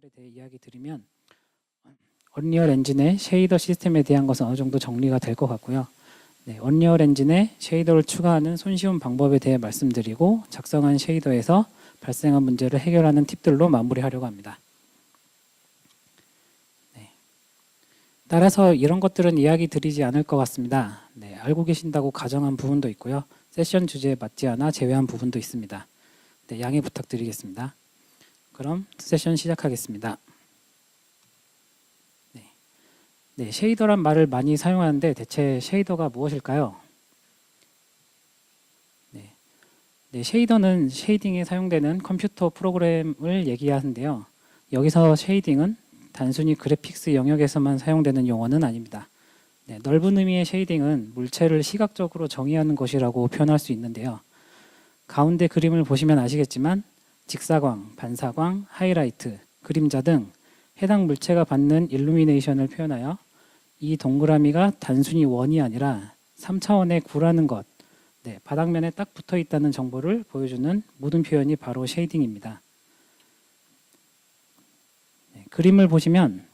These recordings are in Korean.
에 대해 이야기 드리면 언리얼 엔진의 쉐이더 시스템에 대한 것은 어느 정도 정리가 될 것 같고요. 네, 언리얼 엔진에 쉐이더를 추가하는 손쉬운 방법에 대해 말씀드리고 작성한 쉐이더에서 발생한 문제를 해결하는 팁들로 마무리하려고 합니다. 네, 따라서 이런 것들은 이야기 드리지 않을 것 같습니다. 네, 알고 계신다고 가정한 부분도 있고요. 세션 주제에 맞지 않아 제외한 부분도 있습니다. 네, 양해 부탁드리겠습니다. 그럼 세션 시작하겠습니다. 네, 쉐이더란 말을 많이 사용하는데 대체 쉐이더가 무엇일까요? 네, 쉐이더는 쉐이딩에 사용되는 컴퓨터 프로그램을 얘기하는데요. 여기서 쉐이딩은 단순히 그래픽스 영역에서만 사용되는 용어는 아닙니다. 네, 넓은 의미의 쉐이딩은 물체를 시각적으로 정의하는 것이라고 표현할 수 있는데요. 가운데 그림을 보시면 아시겠지만 직사광, 반사광, 하이라이트, 그림자 등 해당 물체가 받는 일루미네이션을 표현하여 이 동그라미가 단순히 원이 아니라 3차원의 구라는 것, 네, 바닥면에 딱 붙어 있다는 정보를 보여주는 모든 표현이 바로 쉐이딩입니다. 네, 그림을 보시면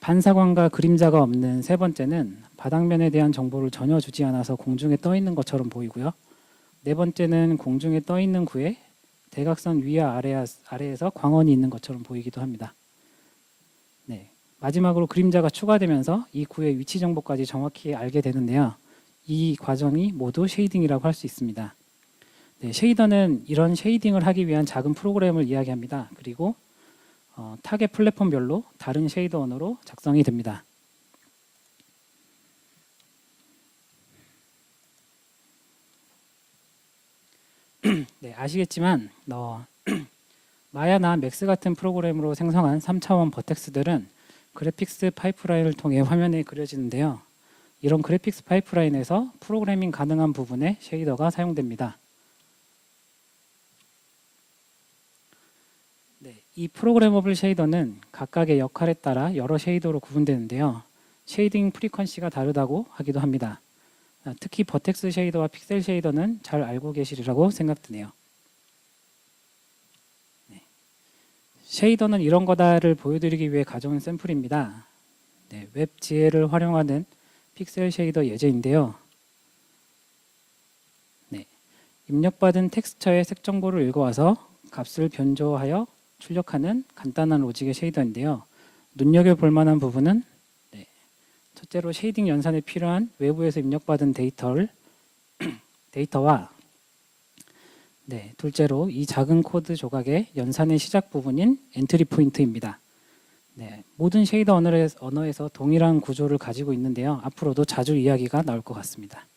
반사광과 그림자가 없는 세 번째는 바닥면에 대한 정보를 전혀 주지 않아서 공중에 떠 있는 것처럼 보이고요. 네 번째는 공중에 떠 있는 구에 대각선 위와 아래에서 광원이 있는 것처럼 보이기도 합니다. 네, 마지막으로 그림자가 추가되면서 이 구의 위치 정보까지 정확히 알게 되는데요. 이 과정이 모두 쉐이딩이라고 할 수 있습니다. 네, 쉐이더는 이런 쉐이딩을 하기 위한 작은 프로그램을 이야기합니다. 그리고 타겟 플랫폼별로 다른 쉐이더 언어로 작성이 됩니다. 네, 아시겠지만 마야나 맥스 같은 프로그램으로 생성한 3차원 버텍스들은 그래픽스 파이프라인을 통해 화면에 그려지는데요. 이런 그래픽스 파이프라인에서 프로그래밍 가능한 부분에 쉐이더가 사용됩니다. 네, 이 프로그래머블 쉐이더는 각각의 역할에 따라 여러 쉐이더로 구분되는데요. 쉐이딩 프리퀀시가 다르다고 하기도 합니다. 특히 버텍스 쉐이더와 픽셀 쉐이더는 잘 알고 계시리라고 생각드네요. 네. 쉐이더는 이런 거다를 보여드리기 위해 가져온 샘플입니다. 네, 웹GL을 활용하는 픽셀 쉐이더 예제인데요. 네, 입력받은 텍스처의 색 정보를 읽어와서 값을 변조하여 출력하는 간단한 로직의 쉐이더인데요. 눈여겨볼 만한 부분은 첫째로 쉐이딩 연산에 필요한 외부에서 입력받은 데이터와 둘째로 이 작은 코드 조각의 연산의 시작 부분인 엔트리 포인트입니다. 네, 모든 쉐이더 언어에서 동일한 구조를 가지고 있는데요. 앞으로도 자주 이야기가 나올 것 같습니다.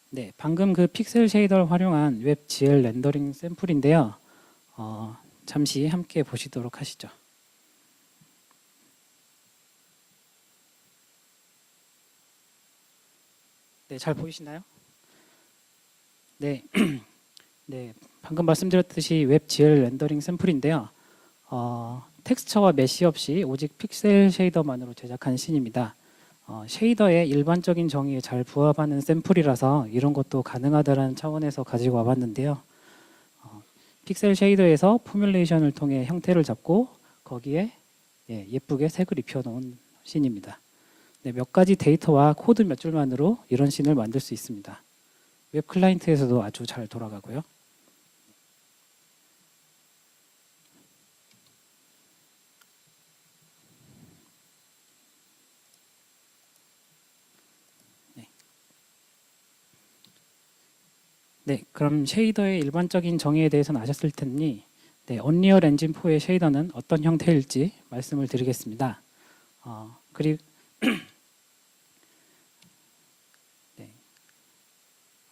네, 방금 그 픽셀 쉐이더를 활용한 웹GL 렌더링 샘플인데요. 잠시 함께 보시도록 하시죠. 네, 잘 보이시나요? 네, 네, 방금 말씀드렸듯이 웹GL 렌더링 샘플인데요. 텍스처와 메시 없이 오직 픽셀 쉐이더만으로 제작한 씬입니다. 쉐이더의 일반적인 정의에 잘 부합하는 샘플이라서 이런 것도 가능하다는 차원에서 가지고 와봤는데요. 픽셀 쉐이더에서 포뮬레이션을 통해 형태를 잡고 거기에 예쁘게 색을 입혀놓은 씬입니다. 네, 몇 가지 데이터와 코드 몇 줄만으로 이런 씬을 만들 수 있습니다. 웹 클라이언트에서도 아주 잘 돌아가고요. 네, 그럼 쉐이더의 일반적인 정의에 대해서는 아셨을 테니 언리얼 엔진 4의 쉐이더는 어떤 형태일지 말씀을 드리겠습니다. 그리고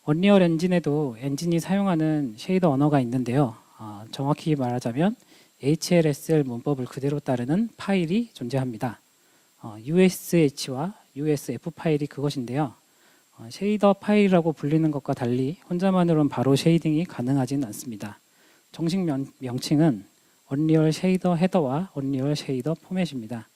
언리얼 엔진에도 엔진이 사용하는 쉐이더 언어가 있는데요. 정확히 말하자면 HLSL 문법을 그대로 따르는 파일이 존재합니다. USH와 USF 파일이 그것인데요. 쉐이더 파일이라고 불리는 것과 달리 혼자만으로는 바로 쉐이딩이 가능하지는 않습니다. 정식 명칭은 언리얼 쉐이더 헤더와 언리얼 쉐이더 포맷입니다.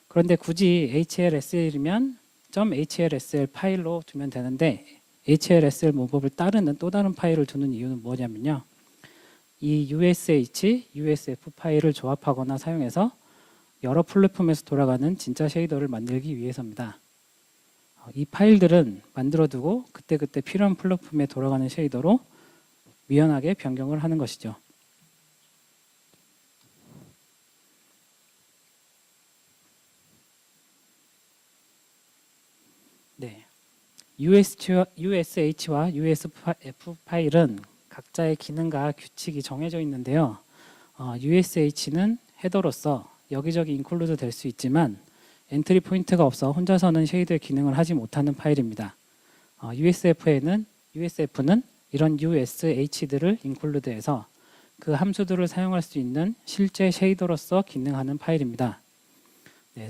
그런데 굳이 HLSL이면 .HLSL 파일로 두면 되는데 HLSL 문법을 따르는 또 다른 파일을 두는 이유는 뭐냐면요. 이 USH, USF 파일을 조합하거나 사용해서 여러 플랫폼에서 돌아가는 진짜 쉐이더를 만들기 위해서입니다. 이 파일들은 만들어두고 그때그때 필요한 플랫폼에 돌아가는 쉐이더로 유연하게 변경을 하는 것이죠. 네, USH와 USF 파일은 각자의 기능과 규칙이 정해져 있는데요. USH는 헤더로서 여기저기 인클루드 될 수 있지만 엔트리 포인트가 없어 혼자서는 쉐이더의 기능을 하지 못하는 파일입니다. USF는 이런 USH들을 인클루드해서 그 함수들을 사용할 수 있는 실제 쉐이더로서 기능하는 파일입니다. 네.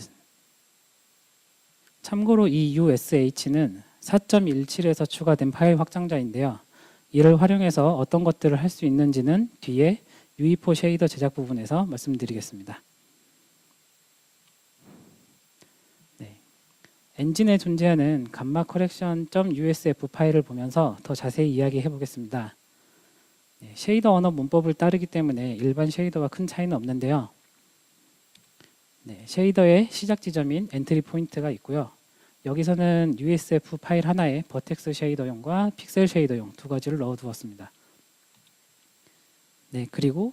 참고로 이 USH는 4.17에서 추가된 파일 확장자인데요. 이를 활용해서 어떤 것들을 할 수 있는지는 뒤에 UE4 쉐이더 제작 부분에서 말씀드리겠습니다. 네. 엔진에 존재하는 감마 커렉션.usf 파일을 보면서 더 자세히 이야기해 보겠습니다. 네, 쉐이더 언어 문법을 따르기 때문에 일반 쉐이더와 큰 차이는 없는데요. 네, 쉐이더의 시작 지점인 엔트리 포인트가 있고요. 여기서는 USF 파일 하나에 버텍스 쉐이더용과 픽셀 쉐이더용 두 가지를 넣어두었습니다. 네, 그리고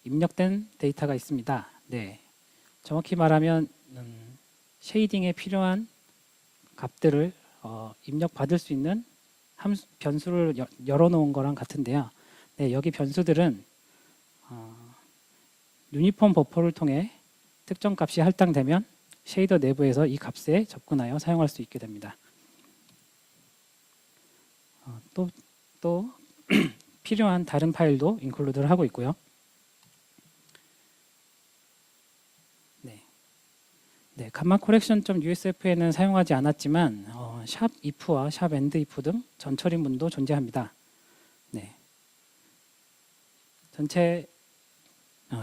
입력된 데이터가 있습니다. 네, 정확히 말하면 쉐이딩에 필요한 값들을 입력받을 수 있는 변수를 열어놓은 거랑 같은데요. 네, 여기 변수들은 유니폼 버퍼를 통해 특정 값이 할당되면 쉐이더 내부에서 이 값에 접근하여 사용할 수 있게 됩니다. 또 필요한 다른 파일도 인클루드를 하고 있고요. 네, 감마 코렉션.usf에는 사용하지 않았지만 샵 if와 샵 and if 등 전처리문도 존재합니다. 네, 전체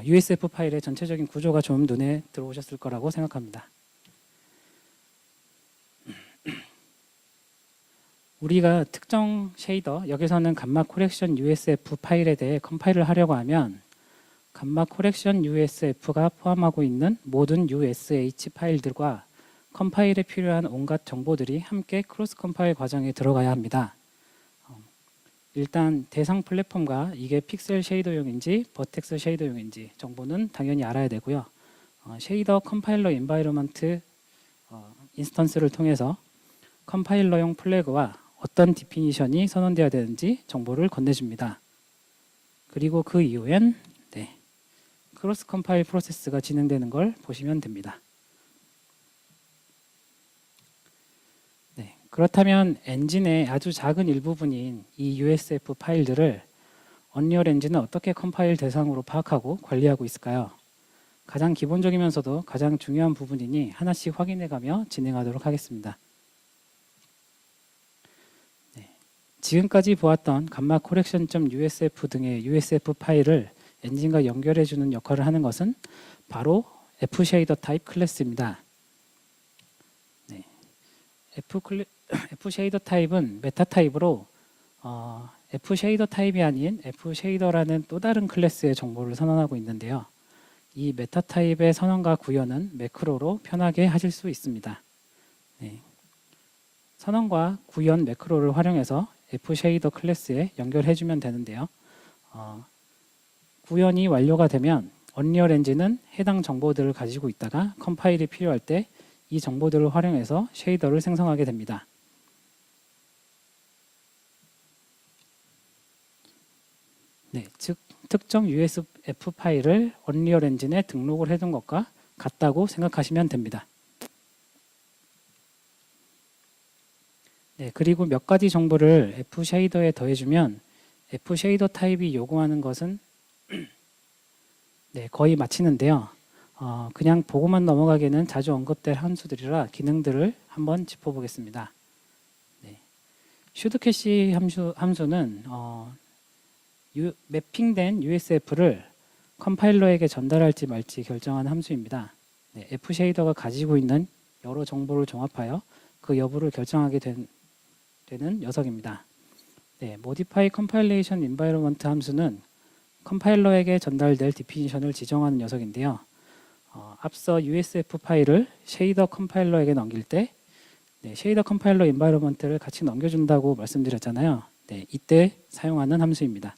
USF 파일의 전체적인 구조가 좀 눈에 들어오셨을 거라고 생각합니다. 우리가 특정 쉐이더, 여기서는 감마 코렉션 USF 파일에 대해 컴파일을 하려고 하면 감마 코렉션 USF가 포함하고 있는 모든 USH 파일들과 컴파일에 필요한 온갖 정보들이 함께 크로스 컴파일 과정에 들어가야 합니다. 일단 대상 플랫폼과 이게 픽셀 쉐이더용인지 버텍스 쉐이더용인지 정보는 당연히 알아야 되고요. 쉐이더 컴파일러 인바이러먼트 인스턴스를 통해서 컴파일러용 플래그와 어떤 디피니션이 선언되어야 되는지 정보를 건네줍니다. 그리고 그 이후엔 크로스 컴파일 프로세스가 진행되는 걸 보시면 됩니다. 네, 그렇다면 엔진의 아주 작은 일부분인 이 USF 파일들을 언리얼 엔진은 어떻게 컴파일 대상으로 파악하고 관리하고 있을까요? 가장 기본적이면서도 가장 중요한 부분이니 하나씩 확인해가며 진행하도록 하겠습니다. 네, 지금까지 보았던 감마 코렉션.usf 등의 USF 파일을 엔진과 연결해주는 역할을 하는 것은 바로 F쉐이더 타입 클래스입니다. 네. F쉐이더 타입은 메타 타입으로 F쉐이더 타입이 아닌 F쉐이더라는 또 다른 클래스의 정보를 선언하고 있는데요. 이 메타 타입의 선언과 구현은 매크로로 편하게 하실 수 있습니다. 네. 선언과 구현 매크로를 활용해서 F쉐이더 클래스에 연결해주면 되는데요. 구현이 완료가 되면 언리얼 엔진은 해당 정보들을 가지고 있다가 컴파일이 필요할 때 이 정보들을 활용해서 쉐이더를 생성하게 됩니다. 네, 즉 특정 USF 파일을 언리얼 엔진에 등록을 해둔 것과 같다고 생각하시면 됩니다. 네, 그리고 몇 가지 정보를 F쉐이더에 더해주면 F쉐이더 타입이 요구하는 것은 네, 거의 마치는데요. 그냥 보고만 넘어가기에는 자주 언급될 함수들이라 기능들을 한번 짚어보겠습니다. 네. 슈드캐시 함수는 매핑된 USF를 컴파일러에게 전달할지 말지 결정한 함수입니다. 네, F쉐이더가 가지고 있는 여러 정보를 종합하여 그 여부를 결정하게 되는 녀석입니다. 네, modify compilation environment 함수는 컴파일러에게 전달될 디피니션을 지정하는 녀석인데요. 앞서 USF 파일을 쉐이더 컴파일러에게 넘길 때 쉐이더 컴파일러 인바이러먼트를 같이 넘겨준다고 말씀드렸잖아요. 이때 사용하는 함수입니다.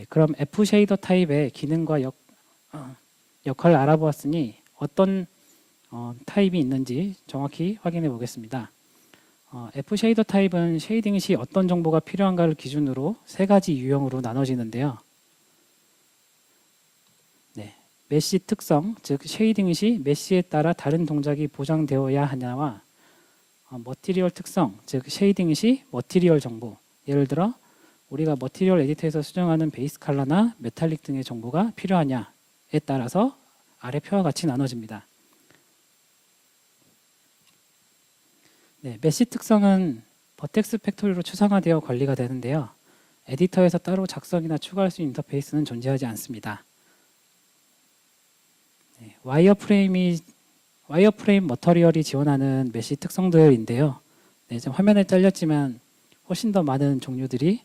그럼 F 쉐이더 타입의 기능과 역할을 알아보았으니 어떤 타입이 있는지 정확히 확인해 보겠습니다. F 쉐이더 타입은 쉐이딩 시 어떤 정보가 필요한가를 기준으로 세 가지 유형으로 나눠지는데요. 메시 특성, 즉 쉐이딩 시 메시에 따라 다른 동작이 보장되어야 하냐와 머티리얼 특성, 즉 쉐이딩 시 머티리얼 정보, 예를 들어 우리가 머티리얼 에디터에서 수정하는 베이스 컬러나 메탈릭 등의 정보가 필요하냐에 따라서 아래 표와 같이 나눠집니다. 메시 특성은 버텍스 팩토리로 추상화되어 관리가 되는데요. 에디터에서 따로 작성이나 추가할 수 있는 인터페이스는 존재하지 않습니다. 와이어프레임 머터리얼이 지원하는 메시 특성들인데요. 좀 화면에 잘렸지만 훨씬 더 많은 종류들이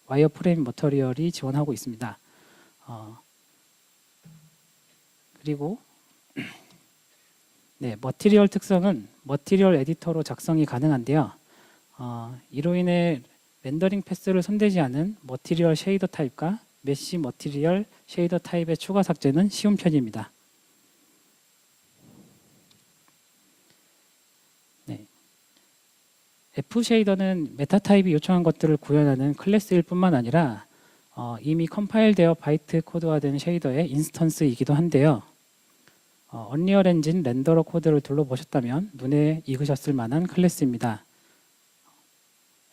와이어프레임 머터리얼이 지원하고 있습니다. 그리고 머티리얼 특성은 머티리얼 에디터로 작성이 가능한데요. 이로 인해 렌더링 패스를 손대지 않은 머티리얼 쉐이더 타입과 메시 머티리얼 쉐이더 타입의 추가 삭제는 쉬운 편입니다. F 쉐이더는 메타 타입이 요청한 것들을 구현하는 클래스일 뿐만 아니라 이미 컴파일되어 바이트 코드화된 쉐이더의 인스턴스이기도 한데요. 언리얼 엔진 렌더러 코드를 둘러보셨다면 눈에 익으셨을 만한 클래스입니다.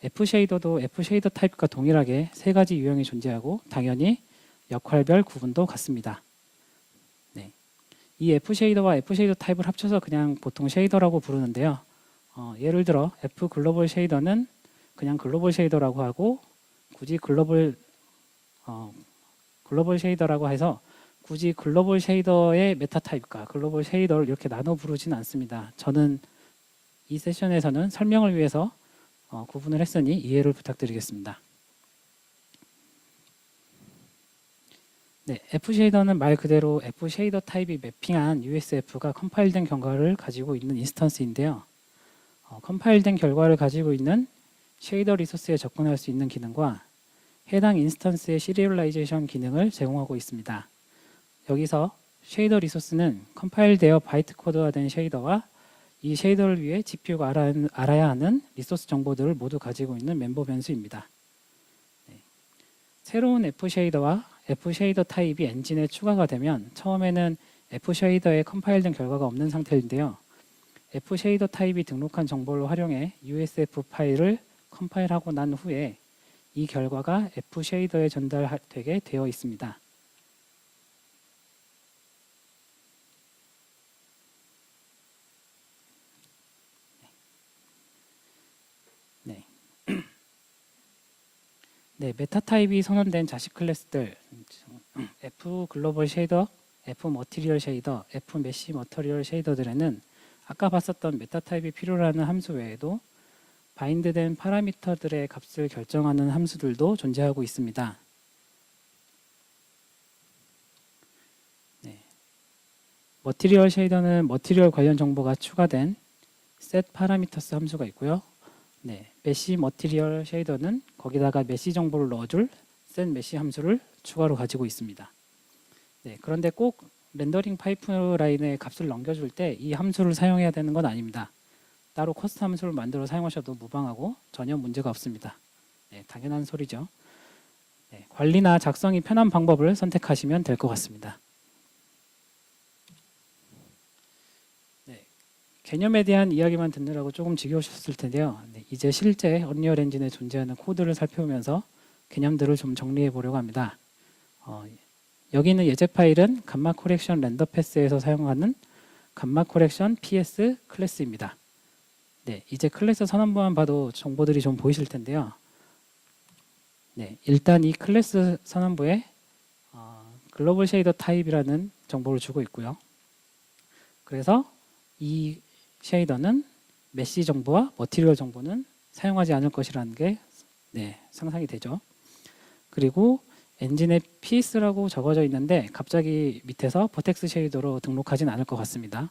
F 쉐이더도 F 쉐이더 타입과 동일하게 세 가지 유형이 존재하고 당연히 역할별 구분도 같습니다. 이 F 쉐이더와 F 쉐이더 타입을 합쳐서 그냥 보통 쉐이더라고 부르는데요. 예를 들어 F 글로벌 쉐이더는 그냥 글로벌 쉐이더라고 하고 굳이 글로벌 쉐이더라고 해서 굳이 글로벌 쉐이더의 메타 타입과 글로벌 쉐이더를 이렇게 나눠 부르지는 않습니다. 저는 이 세션에서는 설명을 위해서 구분을 했으니 이해를 부탁드리겠습니다. F 쉐이더는 말 그대로 F 쉐이더 타입이 매핑한 USF가 컴파일된 결과를 가지고 있는 인스턴스인데요. 컴파일된 결과를 가지고 있는 쉐이더 리소스에 접근할 수 있는 기능과 해당 인스턴스의 시리얼라이제이션 기능을 제공하고 있습니다. 여기서 쉐이더 리소스는 컴파일되어 바이트 코드화된 쉐이더와 이 쉐이더를 위해 GPU가 알아야 하는 리소스 정보들을 모두 가지고 있는 멤버 변수입니다. 새로운 F 쉐이더와 F 쉐이더 타입이 엔진에 추가가 되면 처음에는 F 쉐이더에 컴파일된 결과가 없는 상태인데요. F 쉐이더 타입이 등록한 정보를 활용해 USF 파일을 컴파일하고 난 후에 이 결과가 F 쉐이더에 전달되게 되어 있습니다. 메타 타입이 선언된 자식 클래스들 F 글로벌 쉐이더, F 머티리얼 쉐이더, F 메시 머터리얼 쉐이더들에는 아까 봤었던 메타 타입이 필요로 하는 함수 외에도 바인드된 파라미터들의 값을 결정하는 함수들도 존재하고 있습니다. 머티리얼 쉐이더는 머티리얼 관련 정보가 추가된 set parameters 함수가 있고요. 메시 머티리얼 쉐이더는 거기다가 메시 정보를 넣어줄 set 메시 함수를 추가로 가지고 있습니다. 그런데 꼭 렌더링 파이프라인에 값을 넘겨줄 때 이 함수를 사용해야 되는 건 아닙니다. 따로 커스텀 함수를 만들어 사용하셔도 무방하고 전혀 문제가 없습니다. 당연한 소리죠. 관리나 작성이 편한 방법을 선택하시면 될 것 같습니다. 개념에 대한 이야기만 듣느라고 조금 지겨우셨을 텐데요. 이제 실제 언리얼 엔진에 존재하는 코드를 살펴보면서 개념들을 좀 정리해 보려고 합니다. 여기 있는 예제 파일은 감마 코렉션 렌더 패스에서 사용하는 감마 코렉션 PS 클래스입니다. 이제 클래스 선언부만 봐도 정보들이 좀 보이실 텐데요. 일단 이 클래스 선언부에 글로벌 쉐이더 타입이라는 정보를 주고 있고요. 그래서 이 쉐이더는 메시 정보와 머티리얼 정보는 사용하지 않을 것이라는 게 상상이 되죠. 그리고 엔진에 PS라고 적어져 있는데 갑자기 밑에서 버텍스 쉐이더로 등록하진 않을 것 같습니다.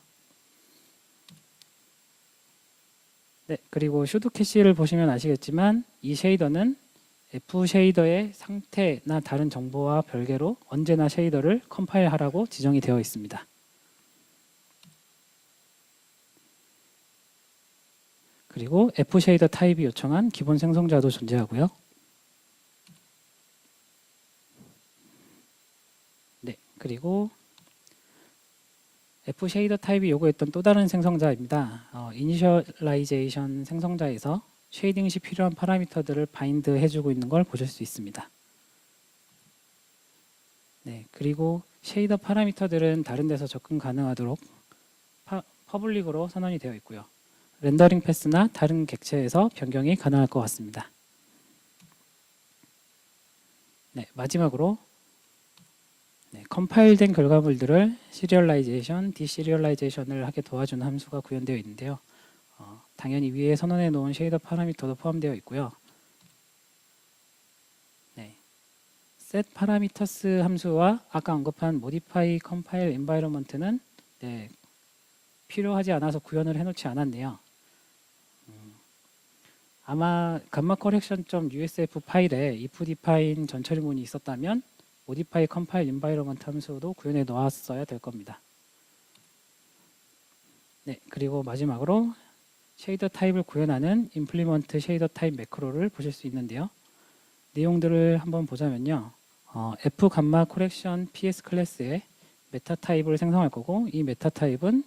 네, 그리고 슈도 캐시를 보시면 아시겠지만 이 쉐이더는 F 쉐이더의 상태나 다른 정보와 별개로 언제나 쉐이더를 컴파일하라고 지정이 되어 있습니다. 그리고 F 쉐이더 타입이 요청한 기본 생성자도 존재하고요. 네, 그리고 F 쉐이더 타입이 요구했던 또 다른 생성자입니다. 이니셜라이제이션 생성자에서 쉐이딩 시 필요한 파라미터들을 바인드 해주고 있는 걸 보실 수 있습니다. 네, 그리고 쉐이더 파라미터들은 다른 데서 접근 가능하도록 퍼블릭으로 선언이 되어 있고요. 렌더링 패스나 다른 객체에서 변경이 가능할 것 같습니다. 네, 마지막으로 컴파일된 결과물들을 시리얼라이제이션, 디시리얼라이제이션을 하게 도와주는 함수가 구현되어 있는데요. 당연히 위에 선언해 놓은 쉐이더 파라미터도 포함되어 있고요. set parameters 함수와 아까 언급한 modify compile environment는 필요하지 않아서 구현을 해놓지 않았네요. 아마 gamma correction.usf 파일에 if define 전처리문이 있었다면 modify compile environment 함수도 구현해 놓았어야 될 겁니다. 네, 그리고 마지막으로 쉐이더 타입을 구현하는 implement 쉐이더 타입 매크로를 보실 수 있는데요. 내용들을 한번 보자면요. F gamma correction PS 클래스에 메타 타입을 생성할 거고 이 메타 타입은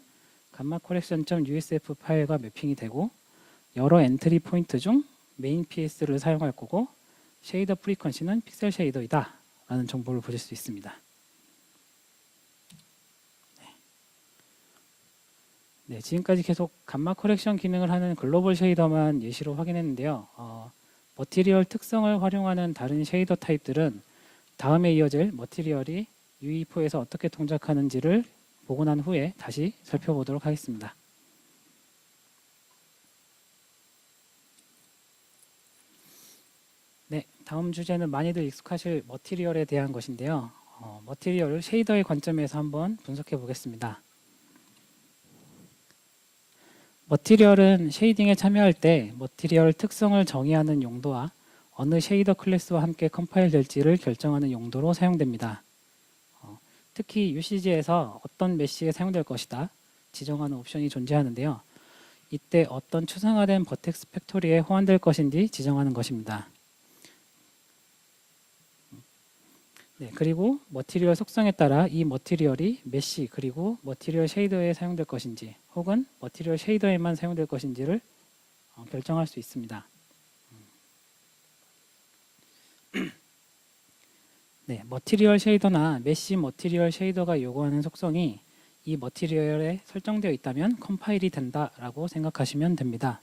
gamma correction.usf 파일과 매핑이 되고 여러 엔트리 포인트 중 메인 PS를 사용할 거고 쉐이더 프리퀀시는 픽셀 쉐이더이다 라는 정보를 보실 수 있습니다. 네, 지금까지 계속 감마 커렉션 기능을 하는 글로벌 쉐이더만 예시로 확인했는데요. 머티리얼 특성을 활용하는 다른 쉐이더 타입들은 다음에 이어질 머티리얼이 UE4에서 어떻게 동작하는지를 보고 난 후에 다시 살펴보도록 하겠습니다. 네, 다음 주제는 많이들 익숙하실 머티리얼에 대한 것인데요. 머티리얼을 쉐이더의 관점에서 한번 분석해 보겠습니다. 머티리얼은 쉐이딩에 참여할 때 머티리얼 특성을 정의하는 용도와 어느 쉐이더 클래스와 함께 컴파일 될지를 결정하는 용도로 사용됩니다. 특히 UCG에서 어떤 메시에 사용될 것이다 지정하는 옵션이 존재하는데요. 이때 어떤 추상화된 버텍스 팩토리에 호환될 것인지 지정하는 것입니다. 네, 그리고 머티리얼 속성에 따라 이 머티리얼이 메시 그리고 머티리얼 쉐이더에 사용될 것인지 혹은 머티리얼 쉐이더에만 사용될 것인지를 결정할 수 있습니다. 네, 머티리얼 쉐이더나 메시 머티리얼 쉐이더가 요구하는 속성이 이 머티리얼에 설정되어 있다면 컴파일이 된다라고 생각하시면 됩니다.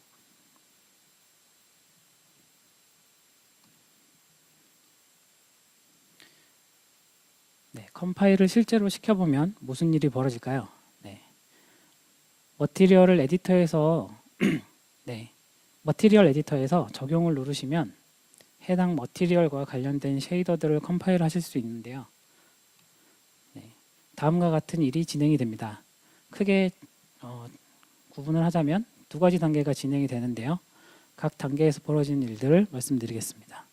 네, 컴파일을 실제로 시켜보면 무슨 일이 벌어질까요? 네, 머티리얼 에디터에서 머티리얼 에디터에서 적용을 누르시면 해당 머티리얼과 관련된 쉐이더들을 컴파일 하실 수 있는데요. 다음과 같은 일이 진행이 됩니다. 크게 구분을 하자면 두 가지 단계가 진행이 되는데요. 각 단계에서 벌어지는 일들을 말씀드리겠습니다.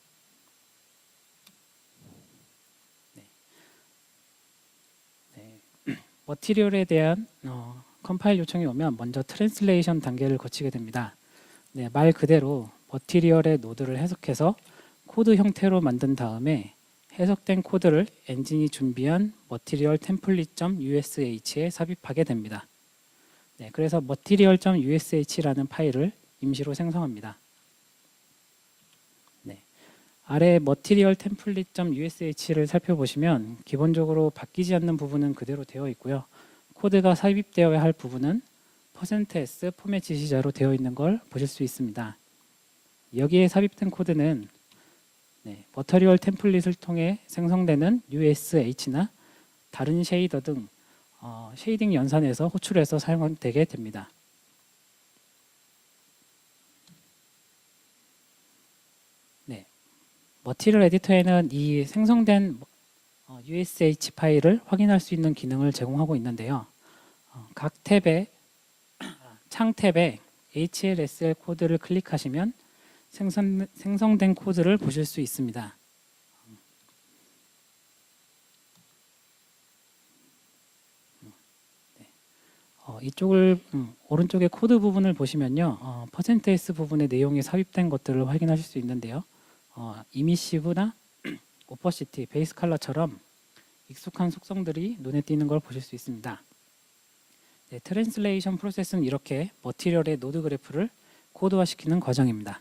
머티리얼에 대한 컴파일 요청이 오면 먼저 트랜슬레이션 단계를 거치게 됩니다. 말 그대로 머티리얼의 노드를 해석해서 코드 형태로 만든 다음에 해석된 코드를 엔진이 준비한 머티리얼 템플릿.ush에 삽입하게 됩니다. 그래서 material.ush라는 파일을 임시로 생성합니다. 아래 material template.ush를 살펴보시면 기본적으로 바뀌지 않는 부분은 그대로 되어 있고요. 코드가 삽입되어야 할 부분은 %s 포맷 지시자로 되어 있는 걸 보실 수 있습니다. 여기에 삽입된 코드는 머티리얼 템플릿을 통해 생성되는 USH나 다른 쉐이더 등 쉐이딩 연산에서 호출해서 사용되게 됩니다. 머티리얼 에디터에는 이 생성된 USH 파일을 확인할 수 있는 기능을 제공하고 있는데요. 각 탭에 창 탭에 HLSL 코드를 클릭하시면 생성된 코드를 보실 수 있습니다. 이쪽을 오른쪽에 코드 부분을 보시면요, %s 부분의 내용이 삽입된 것들을 확인하실 수 있는데요. 이미시브나 오퍼시티, 베이스 컬러처럼 익숙한 속성들이 눈에 띄는 걸 보실 수 있습니다. 네, 트랜슬레이션 프로세스는 이렇게 머티리얼의 노드 그래프를 코드화시키는 과정입니다.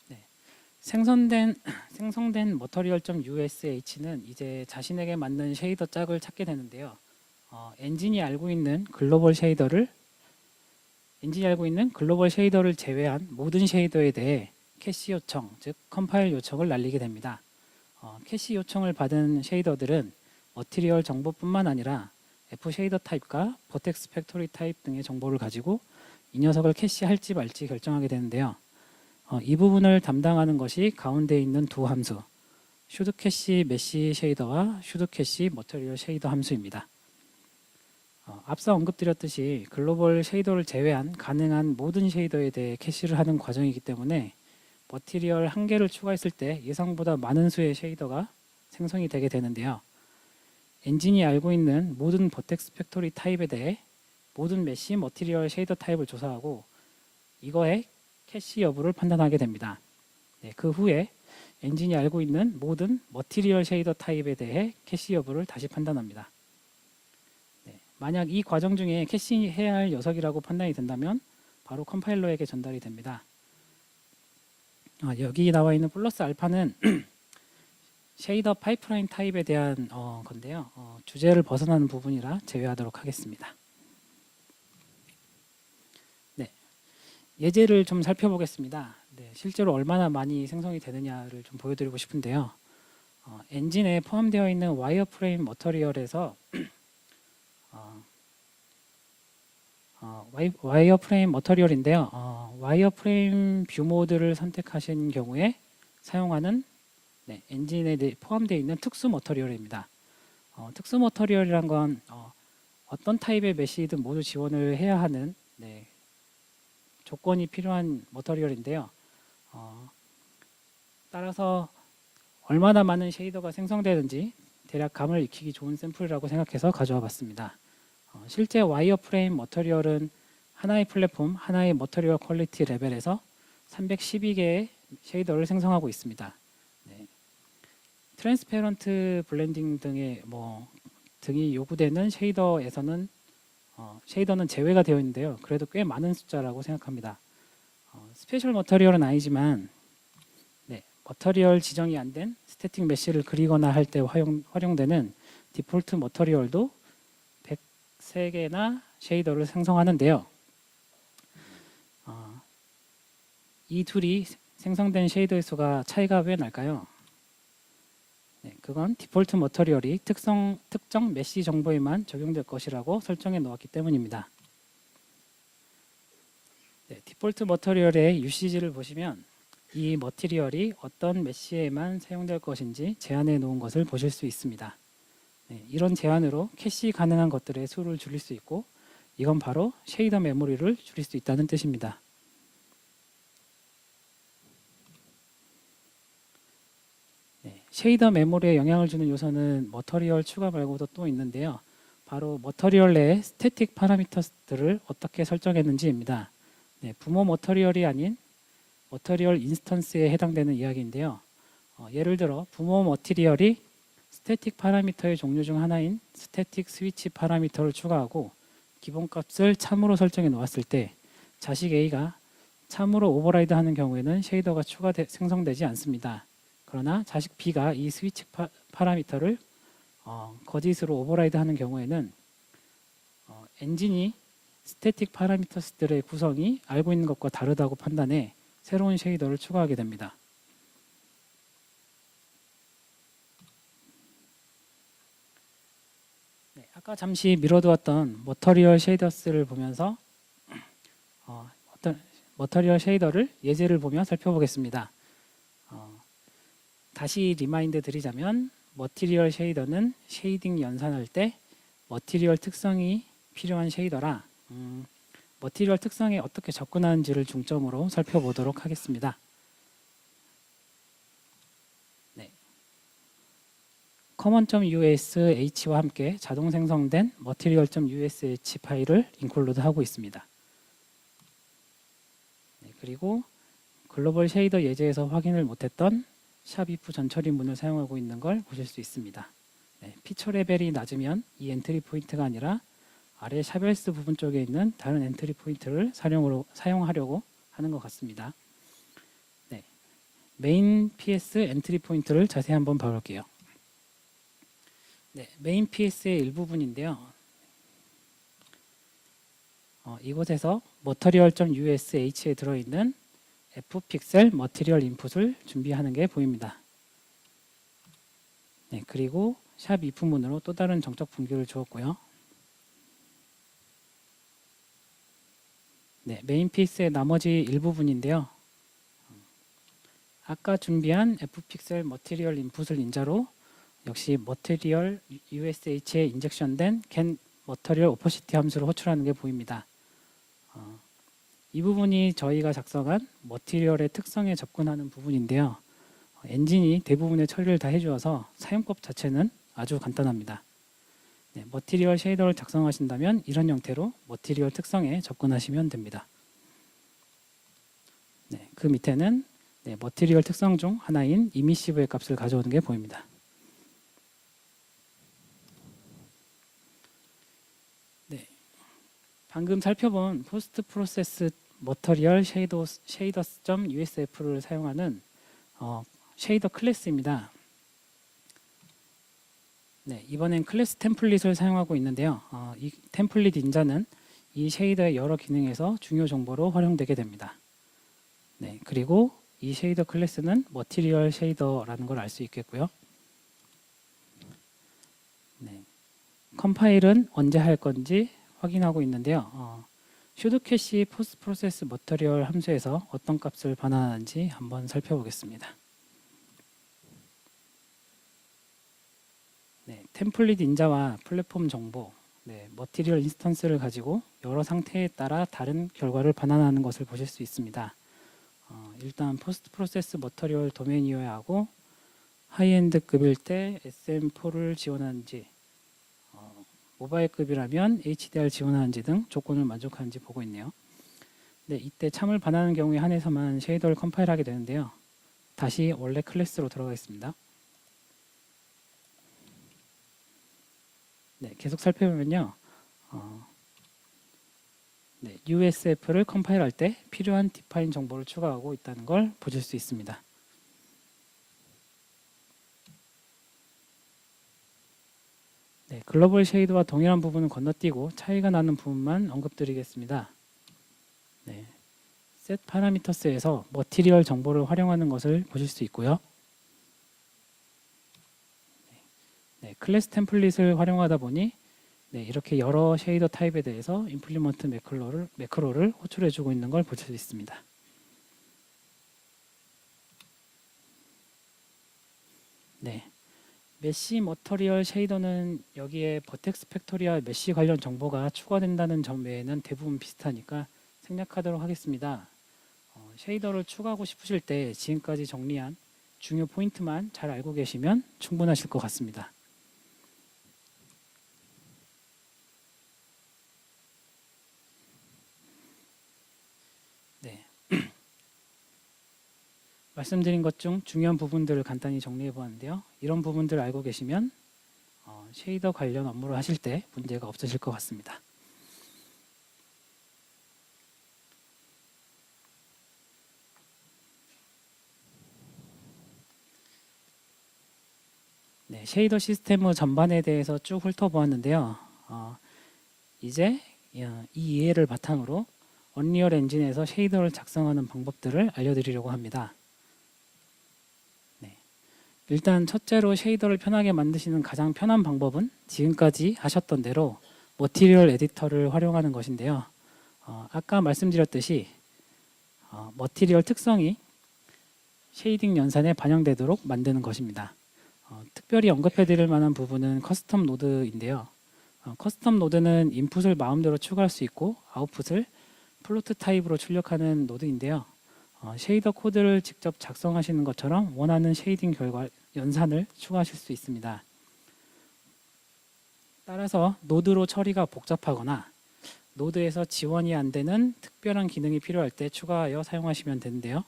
네, 생성된 material.ush는 이제 자신에게 맞는 쉐이더 짝을 찾게 되는데요. 엔진이 알고 있는 글로벌 쉐이더를 제외한 모든 쉐이더에 대해 캐시 요청, 즉 컴파일 요청을 날리게 됩니다. 캐시 요청을 받은 쉐이더들은 머티리얼 정보뿐만 아니라 F 쉐이더 타입과 버텍스 팩토리 타입 등의 정보를 가지고 이 녀석을 캐시할지 말지 결정하게 되는데요. 이 부분을 담당하는 것이 가운데 있는 두 함수, should 캐시 메시 쉐이더와 should 캐시 머티리얼 쉐이더 함수입니다. 앞서 언급드렸듯이 글로벌 쉐이더를 제외한 가능한 모든 쉐이더에 대해 캐시를 하는 과정이기 때문에 머티리얼 한 개를 추가했을 때 예상보다 많은 수의 쉐이더가 생성이 되게 되는데요. 엔진이 알고 있는 모든 버텍스 팩토리 타입에 대해 모든 메시 머티리얼 쉐이더 타입을 조사하고 이거의 캐시 여부를 판단하게 됩니다. 네, 그 후에 엔진이 알고 있는 모든 머티리얼 쉐이더 타입에 대해 캐시 여부를 다시 판단합니다. 네, 만약 이 과정 중에 캐시해야 할 녀석이라고 판단이 된다면 바로 컴파일러에게 전달이 됩니다. 여기 나와 있는 플러스 알파는 쉐이더 파이프라인 타입에 대한 건데요. 주제를 벗어나는 부분이라 제외하도록 하겠습니다. 네, 예제를 좀 살펴보겠습니다. 네, 실제로 얼마나 많이 생성이 되느냐를 좀 보여드리고 싶은데요. 엔진에 포함되어 있는 와이어프레임 머터리얼에서 와이어프레임 머터리얼인데요. 와이어프레임 뷰 모드를 선택하신 경우에 사용하는 엔진에 포함되어 있는 특수 머터리얼입니다. 특수 머터리얼이란 건 어떤 타입의 메시든 모두 지원을 해야 하는 조건이 필요한 머터리얼인데요. 따라서 얼마나 많은 쉐이더가 생성되는지 대략 감을 익히기 좋은 샘플이라고 생각해서 가져와 봤습니다. 실제 와이어프레임 머터리얼은 하나의 플랫폼, 하나의 머터리얼 퀄리티 레벨에서 312개의 쉐이더를 생성하고 있습니다. 트랜스페런트 블렌딩 등이 요구되는 쉐이더에서는 쉐이더는 제외가 되어 있는데요. 그래도 꽤 많은 숫자라고 생각합니다. 스페셜 머터리얼은 아니지만 머터리얼 지정이 안 된 스태틱 메시를 그리거나 할 때 활용되는 디폴트 머터리얼도 103개나 쉐이더를 생성하는데요. 이 둘이 생성된 쉐이더의 수가 차이가 왜 날까요? 그건 디폴트 머터리얼이 특정 메시 정보에만 적용될 것이라고 설정해 놓았기 때문입니다. 디폴트 머터리얼의 UCG를 보시면 이 머티리얼이 어떤 메시에만 사용될 것인지 제한해 놓은 것을 보실 수 있습니다. 이런 제한으로 캐시 가능한 것들의 수를 줄일 수 있고 이건 바로 쉐이더 메모리를 줄일 수 있다는 뜻입니다. 쉐이더 메모리에 영향을 주는 요소는 머터리얼 추가 말고도 또 있는데요. 바로 머터리얼 내의 스태틱 파라미터들을 어떻게 설정했는지입니다. 부모 머터리얼이 아닌 머터리얼 인스턴스에 해당되는 이야기인데요. 예를 들어 부모 머티리얼이 스태틱 파라미터의 종류 중 하나인 스태틱 스위치 파라미터를 추가하고 기본값을 참으로 설정해 놓았을 때 자식 A가 참으로 오버라이드 하는 경우에는 쉐이더가 생성되지 않습니다. 그러나 자식 B가 이 스위치 파라미터를 거짓으로 오버라이드 하는 경우에는 엔진이 스태틱 파라미터들의 구성이 알고 있는 것과 다르다고 판단해 새로운 쉐이더를 추가하게 됩니다. 아까 잠시 미뤄두었던 머터리얼 쉐이더스를 보면서 머터리얼 쉐이더를 예제를 보며 살펴보겠습니다. 다시 리마인드 드리자면 머티리얼 쉐이더는 쉐이딩 연산할 때 머티리얼 특성이 필요한 쉐이더라 머티리얼 특성에 어떻게 접근하는지를 중점으로 살펴보도록 하겠습니다. 네. common.ush와 함께 자동 생성된 material.ush 파일을 인클루드하고 있습니다. 네, 그리고 글로벌 쉐이더 예제에서 확인을 못했던 샵if 전처리문을 사용하고 있는 걸 보실 수 있습니다. 네, 피처 레벨이 낮으면 이 엔트리 포인트가 아니라 아래 샵else 부분 쪽에 있는 다른 엔트리 포인트를 사용하려고 하는 것 같습니다. 네, 메인 ps 엔트리 포인트를 자세히 한번 봐볼게요. 네, 메인 ps의 일부분인데요. 이곳에서 material.ush에 들어있는 fpixel material input을 준비하는 게 보입니다. 네, 그리고 샵 if문으로 또 다른 정적 분기를 주었고요. 네, 메인 피스의 나머지 일부분인데요. 아까 준비한 fpixel material input을 인자로 역시 material ush에 인젝션된 get material opacity 함수를 호출하는 게 보입니다. 이 부분이 저희가 작성한 머티리얼의 특성에 접근하는 부분인데요. 엔진이 대부분의 처리를 다 해주어서 사용법 자체는 아주 간단합니다. 네, 머티리얼 쉐이더를 작성하신다면 이런 형태로 머티리얼 특성에 접근하시면 됩니다. 네, 그 밑에는 머티리얼 특성 중 하나인 이미시브의 값을 가져오는 게 보입니다. 네, 방금 살펴본 포스트 프로세스 머터리얼 쉐이더스.usf를 사용하는 쉐이더 클래스입니다. 네, 이번엔 클래스 템플릿을 사용하고 있는데요. 이 템플릿 인자는 이 쉐이더의 여러 기능에서 중요 정보로 활용되게 됩니다. 네, 그리고 이 쉐이더 클래스는 머티리얼 쉐이더라는 걸 알 수 있겠고요. 네, 컴파일은 언제 할 건지 확인하고 있는데요. should cache post process material 함수에서 어떤 값을 반환하는지 한번 살펴보겠습니다. 네, 템플릿 인자와 플랫폼 정보, 머티리얼 인스턴스를 가지고 여러 상태에 따라 다른 결과를 반환하는 것을 보실 수 있습니다. 일단 포스트 프로세스 머터리얼 도메인이어야 하고 하이엔드급일 때 SM4를 지원하는지 모바일급이라면 HDR 지원하는지 등 조건을 만족하는지 보고 있네요. 네, 이때 참을 반환하는 경우에 한해서만 쉐이더를 컴파일하게 되는데요. 다시 원래 클래스로 들어가겠습니다. 네, 계속 살펴보면요. USF를 컴파일할 때 필요한 디파인 정보를 추가하고 있다는 걸 보실 수 있습니다. 네, 글로벌 쉐이드와 동일한 부분은 건너뛰고 차이가 나는 부분만 언급드리겠습니다. 네, set parameters에서 머티리얼 정보를 활용하는 것을 보실 수 있고요. 네, 클래스 템플릿을 활용하다 보니 이렇게 여러 쉐이더 타입에 대해서 임플리먼트 매크로를 호출해주고 있는 걸 보실 수 있습니다. 네, 메시 머터리얼 쉐이더는 여기에 버텍스 팩토리와 메시 관련 정보가 추가된다는 점 외에는 대부분 비슷하니까 생략하도록 하겠습니다. 쉐이더를 추가하고 싶으실 때 지금까지 정리한 중요 포인트만 잘 알고 계시면 충분하실 것 같습니다. 네. 말씀드린 것 중 중요한 부분들을 간단히 정리해 보았는데요. 이런 부분들을 알고 계시면 쉐이더 관련 업무를 하실 때 문제가 없으실 것 같습니다. 네, 쉐이더 시스템의 전반에 대해서 쭉 훑어보았는데요. 이제 이 이해를 바탕으로 언리얼 엔진에서 쉐이더를 작성하는 방법들을 알려드리려고 합니다. 네, 일단 첫째로 쉐이더를 편하게 만드시는 가장 편한 방법은 지금까지 하셨던 대로 머티리얼 에디터를 활용하는 것인데요. 아까 말씀드렸듯이 머티리얼 특성이 쉐이딩 연산에 반영되도록 만드는 것입니다. 특별히 언급해드릴 만한 부분은 커스텀 노드인데요. 커스텀 노드는 인풋을 마음대로 추가할 수 있고 아웃풋을 플로트 타입으로 출력하는 노드인데요. 쉐이더 코드를 직접 작성하시는 것처럼 원하는 쉐이딩 결과 연산을 추가하실 수 있습니다. 따라서 노드로 처리가 복잡하거나 노드에서 지원이 안 되는 특별한 기능이 필요할 때 추가하여 사용하시면 되는데요.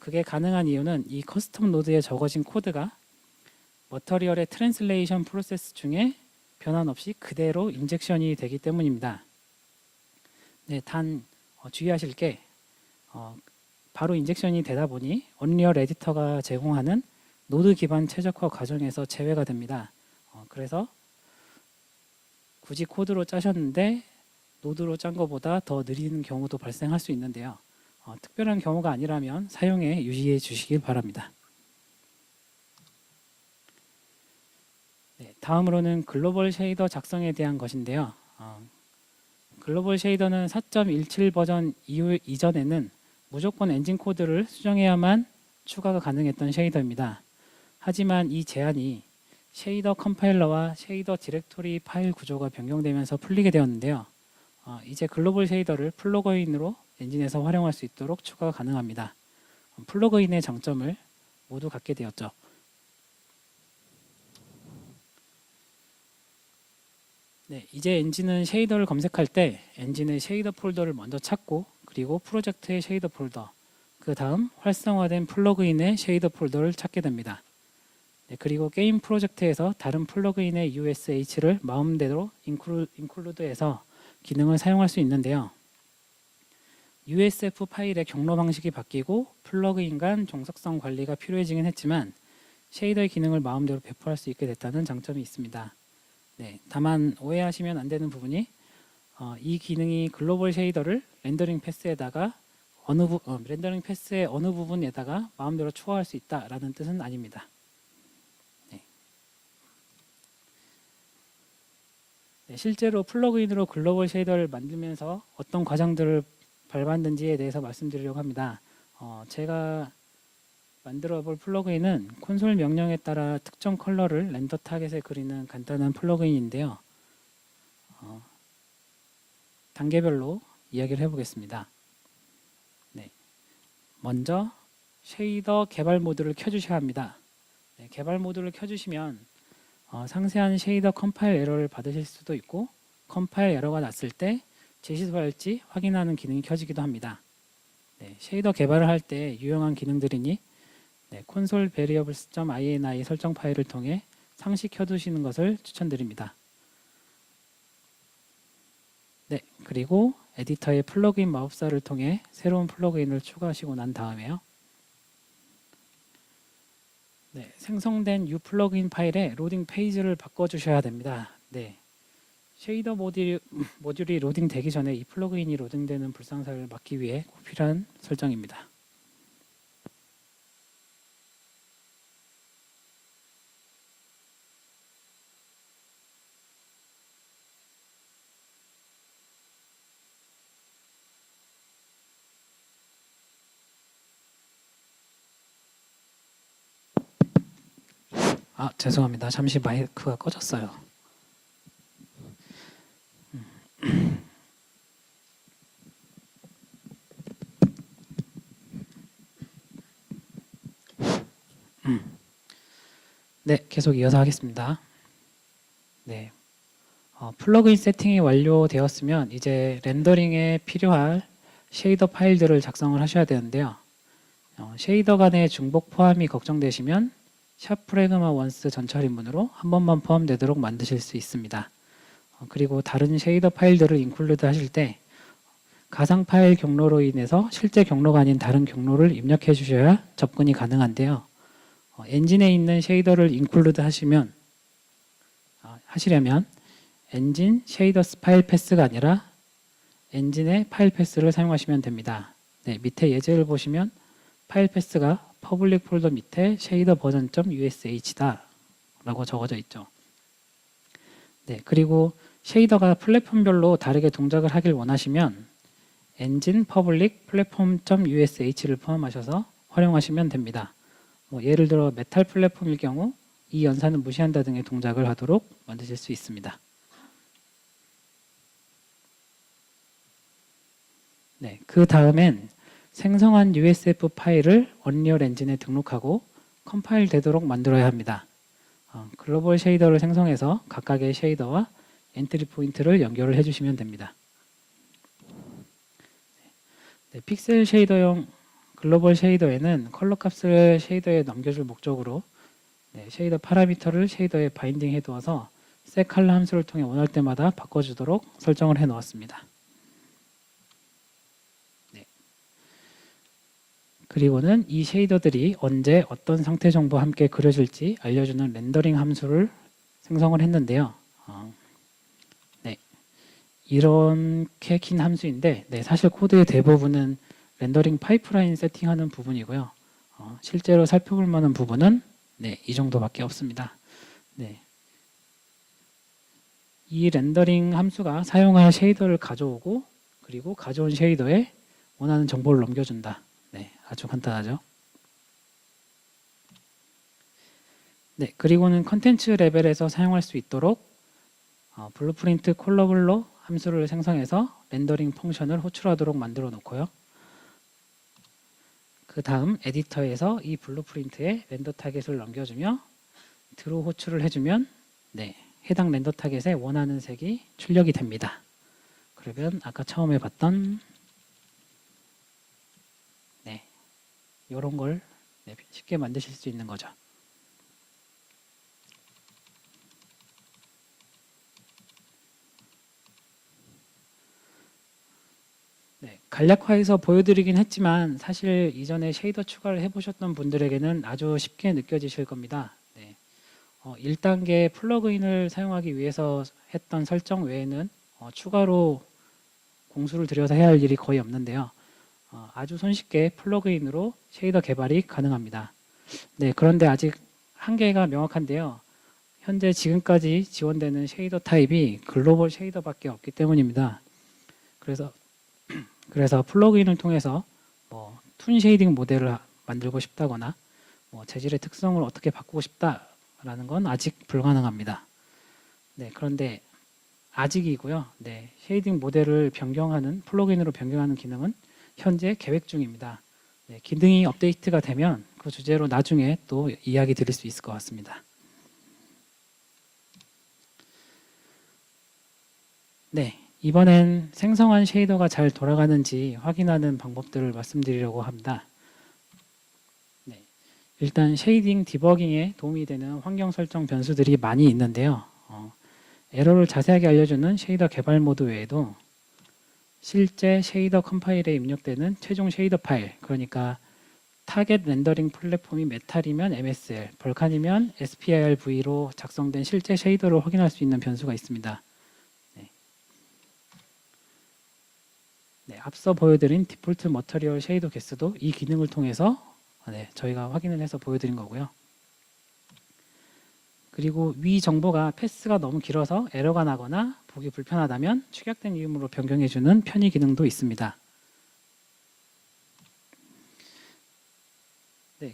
그게 가능한 이유는 이 커스텀 노드에 적어진 코드가 머터리얼의 트랜슬레이션 프로세스 중에 변환 없이 그대로 인젝션이 되기 때문입니다. 네, 단 주의하실 게 바로 인젝션이 되다 보니 언리얼 에디터가 제공하는 노드 기반 최적화 과정에서 제외가 됩니다. 그래서 굳이 코드로 짜셨는데 노드로 짠 것보다 더 느린 경우도 발생할 수 있는데요. 특별한 경우가 아니라면 사용에 유의해 주시길 바랍니다. 네, 다음으로는 글로벌 쉐이더 작성에 대한 것인데요. 글로벌 쉐이더는 4.17 버전 이전에는 무조건 엔진 코드를 수정해야만 추가가 가능했던 쉐이더입니다. 하지만 이 제한이 쉐이더 컴파일러와 쉐이더 디렉토리 파일 구조가 변경되면서 풀리게 되었는데요. 이제 글로벌 쉐이더를 플러그인으로 엔진에서 활용할 수 있도록 추가가 가능합니다. 플러그인의 장점을 모두 갖게 되었죠. 네, 이제 엔진은 쉐이더를 검색할 때 엔진의 쉐이더 폴더를 먼저 찾고 그리고 프로젝트의 쉐이더 폴더, 그 다음 활성화된 플러그인의 쉐이더 폴더를 찾게 됩니다. 네, 그리고 게임 프로젝트에서 다른 플러그인의 USH를 마음대로 인클루드해서 기능을 사용할 수 있는데요. USF 파일의 경로 방식이 바뀌고 플러그인 간 종속성 관리가 필요해지긴 했지만 쉐이더의 기능을 마음대로 배포할 수 있게 됐다는 장점이 있습니다. 네, 다만 오해하시면 안 되는 부분이 이 기능이 글로벌 쉐이더를 렌더링 패스에다가 렌더링 패스의 어느 부분에다가 마음대로 추가할 수 있다라는 뜻은 아닙니다. 네, 실제로 플러그인으로 글로벌 쉐이더를 만들면서 어떤 과정들을 밟았는지에 대해서 말씀드리려고 합니다. 제가 만들어 볼 플러그인은 콘솔 명령에 따라 특정 컬러를 렌더 타겟에 그리는 간단한 플러그인인데요. 단계별로 이야기를 해보겠습니다. 네, 먼저 쉐이더 개발 모드를 켜주셔야 합니다. 네, 개발 모드를 켜주시면 상세한 쉐이더 컴파일 에러를 받으실 수도 있고 컴파일 에러가 났을 때 재시도할지 확인하는 기능이 켜지기도 합니다. 네, 쉐이더 개발을 할 때 유용한 기능들이니 콘솔 variables.ini 설정 파일을 통해 상시 켜두시는 것을 추천드립니다. 네, 그리고 에디터의 플러그인 마법사를 통해 새로운 플러그인을 추가하시고 난 다음에요. 네, 생성된 U 플러그인 파일의 로딩 페이지를 바꿔주셔야 됩니다. 네, 쉐이더 모듈이 로딩되기 전에 이 플러그인이 로딩되는 불상사를 막기 위해 꼭 필요한 설정입니다. 죄송합니다. 잠시 마이크가 꺼졌어요. 네, 계속 이어서 하겠습니다. 네, 플러그인 세팅이 완료되었으면 이제 렌더링에 필요할 쉐이더 파일들을 작성을 하셔야 되는데요. 쉐이더 간의 중복 포함이 걱정되시면 샵 프레그마 원스 전처 입문으로 한 번만 포함되도록 만드실 수 있습니다. 그리고 다른 쉐이더 파일들을 인클루드 하실 때 가상 파일 경로로 인해서 실제 경로가 아닌 다른 경로를 입력해 주셔야 접근이 가능한데요. 엔진에 있는 쉐이더를 인클루드 하시려면 엔진 쉐이더스 파일 패스가 아니라 엔진의 파일 패스를 사용하시면 됩니다. 네, 밑에 예제를 보시면 파일 패스가 퍼블릭 폴더 밑에 쉐이더 버전.ush다 라고 적어져 있죠. 네, 그리고 쉐이더가 플랫폼별로 다르게 동작을 하길 원하시면 engine public platform.ush를 포함하셔서 활용하시면 됩니다. 예를 들어 메탈 플랫폼일 경우 이 연산은 무시한다 등의 동작을 하도록 만드실 수 있습니다. 네, 그 다음엔 생성한 USF 파일을 언리얼 엔진에 등록하고 컴파일 되도록 만들어야 합니다. 글로벌 쉐이더를 생성해서 각각의 쉐이더와 엔트리 포인트를 연결을 해주시면 됩니다. 네, 픽셀 쉐이더용 글로벌 쉐이더에는 컬러 값을 쉐이더에 넘겨줄 목적으로 쉐이더 파라미터를 쉐이더에 바인딩 해두어서 setColor 함수를 통해 원할 때마다 바꿔주도록 설정을 해 놓았습니다. 네. 그리고는 이 쉐이더들이 언제 어떤 상태 정보와 함께 그려질지 알려주는 렌더링 함수를 생성을 했는데요. 이렇게 긴 함수인데 사실 코드의 대부분은 렌더링 파이프라인 세팅하는 부분이고요. 실제로 살펴볼 만한 부분은 이 정도밖에 없습니다. 이 렌더링 함수가 사용할 쉐이더를 가져오고 그리고 가져온 쉐이더에 원하는 정보를 넘겨준다. 아주 간단하죠. 그리고는 컨텐츠 레벨에서 사용할 수 있도록 블루프린트 콜러블로 함수를 생성해서 렌더링 펑션을 호출하도록 만들어 놓고요. 그 다음 에디터에서 이 블루프린트에 렌더 타겟을 넘겨주며 드로 호출을 해주면 해당 렌더 타겟에 원하는 색이 출력이 됩니다. 그러면 아까 처음에 봤던 이런 걸 쉽게 만드실 수 있는 거죠. 간략화해서 보여드리긴 했지만 사실 이전에 쉐이더 추가를 해보셨던 분들에게는 아주 쉽게 느껴지실 겁니다. 1단계 플러그인을 사용하기 위해서 했던 설정 외에는 추가로 공수를 들여서 해야 할 일이 거의 없는데요. 아주 손쉽게 플러그인으로 쉐이더 개발이 가능합니다. 그런데 아직 한계가 명확한데요. 현재 지금까지 지원되는 쉐이더 타입이 글로벌 쉐이더밖에 없기 때문입니다. 그래서 플러그인을 통해서 툰 쉐이딩 모델을 만들고 싶다거나 재질의 특성을 어떻게 바꾸고 싶다라는 건 아직 불가능합니다. 그런데 아직이고요. 쉐이딩 모델을 변경하는 플러그인으로 변경하는 기능은 현재 계획 중입니다. 기능이 업데이트가 되면 그 주제로 나중에 또 이야기 드릴 수 있을 것 같습니다. 이번엔 생성한 쉐이더가 잘 돌아가는지 확인하는 방법들을 말씀드리려고 합니다. 일단 쉐이딩 디버깅에 도움이 되는 환경 설정 변수들이 많이 있는데요. 에러를 자세하게 알려주는 쉐이더 개발 모드 외에도 실제 쉐이더 컴파일에 입력되는 최종 쉐이더 파일, 그러니까 타겟 렌더링 플랫폼이 메탈이면 MSL, 벌칸이면 SPIRV로 작성된 실제 쉐이더를 확인할 수 있는 변수가 있습니다. 앞서 보여드린 디폴트 머터리얼 쉐이더 개수도 이 기능을 통해서 저희가 확인을 해서 보여드린 거고요. 그리고 위 정보가 패스가 너무 길어서 에러가 나거나 보기 불편하다면 축약된 이름으로 변경해주는 편의 기능도 있습니다.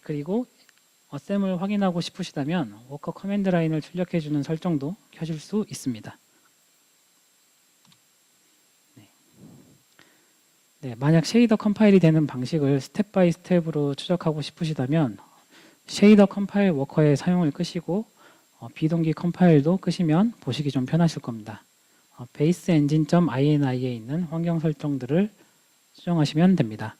그리고 어셈을 확인하고 싶으시다면 워커 커맨드 라인을 출력해주는 설정도 켜줄 수 있습니다. 만약 쉐이더 컴파일이 되는 방식을 스텝 바이 스텝으로 추적하고 싶으시다면 쉐이더 컴파일 워커의 사용을 끄시고 비동기 컴파일도 끄시면 보시기 좀 편하실 겁니다. 베이스 엔진.ini에 있는 환경 설정들을 수정하시면 됩니다.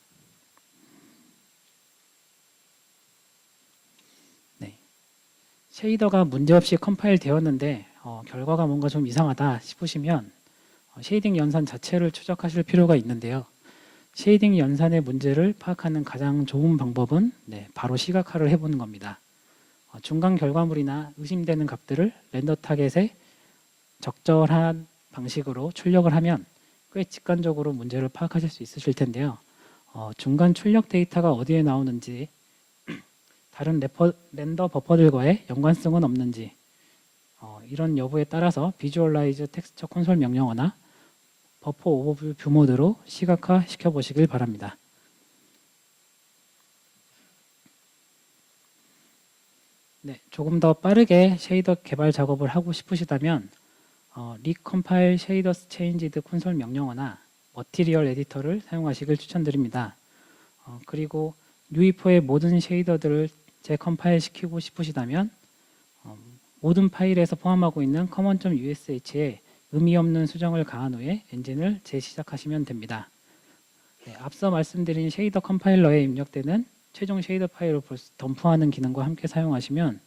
쉐이더가 문제없이 컴파일 되었는데 결과가 뭔가 좀 이상하다 싶으시면 쉐이딩 연산 자체를 추적하실 필요가 있는데요. 쉐이딩 연산의 문제를 파악하는 가장 좋은 방법은 바로 시각화를 해보는 겁니다. 중간 결과물이나 의심되는 값들을 렌더 타겟에 적절한 방식으로 출력을 하면 꽤 직관적으로 문제를 파악하실 수 있으실 텐데요. 중간 출력 데이터가 어디에 나오는지, 다른 렌더 버퍼들과의 연관성은 없는지, 이런 여부에 따라서 비주얼라이즈 텍스처 콘솔 명령어나 버퍼 오버뷰 뷰 모드로 시각화 시켜보시길 바랍니다. 네, 조금 더 빠르게 쉐이더 개발 작업을 하고 싶으시다면 리컴파일 쉐이더스 체인지드 콘솔 명령어나 머티리얼 에디터를 사용하시길 추천드립니다. 그리고 UE4의 모든 쉐이더들을 재컴파일 시키고 싶으시다면 모든 파일에서 포함하고 있는 common.ush에 의미 없는 수정을 가한 후에 엔진을 재시작하시면 됩니다. 네, 앞서 말씀드린 쉐이더 컴파일러에 입력되는 최종 쉐이더 파일을 덤프하는 기능과 함께 사용하시면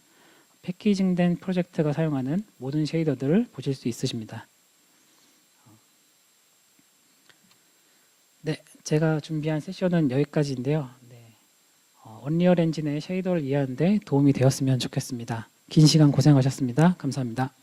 패키징된 프로젝트가 사용하는 모든 쉐이더들을 보실 수 있으십니다. 네, 제가 준비한 세션은 여기까지인데요. 네, 언리얼 엔진의 쉐이더를 이해하는 데 도움이 되었으면 좋겠습니다. 긴 시간 고생하셨습니다. 감사합니다.